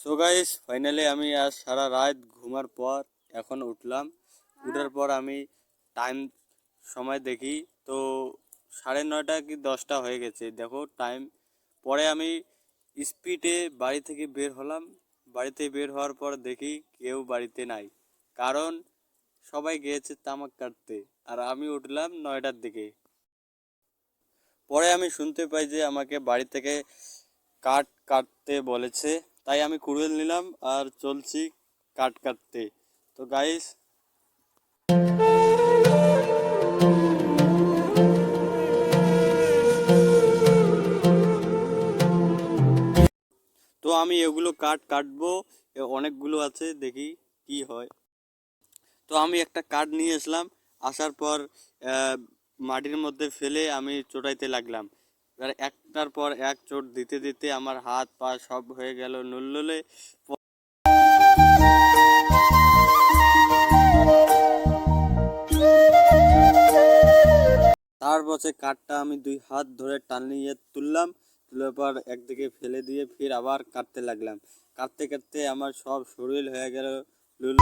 So guys finally আমি আজ সারা রাত ঘুমার পর এখন উঠলাম। উঠার পর আমি টাইম সময় দেখি তো 9:30 কি 10টা হয়ে গেছে, দেখো টাইম। পরে আমি স্পিডে বাড়ি থেকে বের হলাম। বাড়িতে বের হওয়ার পর দেখি কেউ বাড়িতে নাই, কারণ সবাই গিয়েছে তামাক কাটতে। আর আমি উঠলাম 9টার দিকে। পরে আমি শুনতে পাই যে আমাকে বাড়ি থেকে কাঠ কাটতে বলেছে, তাই আমি কুড়েল নিলাম আর চলছি কাঠ কাটতে। তো গাইস, তো আমি এগুলো কাঠ কাটবো। অনেকগুলো আছে, দেখি কি হয়। তো আমি একটা কাঠ নিয়ে আসলাম। আসার পর মাটির মধ্যে ফেলে আমি চোটাইতে লাগলাম। এবার একটার পর এক চোট দিতে দিতে আমার হাত পা সব হয়ে গেল নুলনুলে। তারপর সে কাঠটা আমি 2 হাত ধরে টানিয়ে তুললাম। তোলার পর একদিকে ফেলে দিয়ে ফির আবার কাটতে লাগলাম। কাটতে কাটতে আমার সব শরীর হয়ে গেল লুল।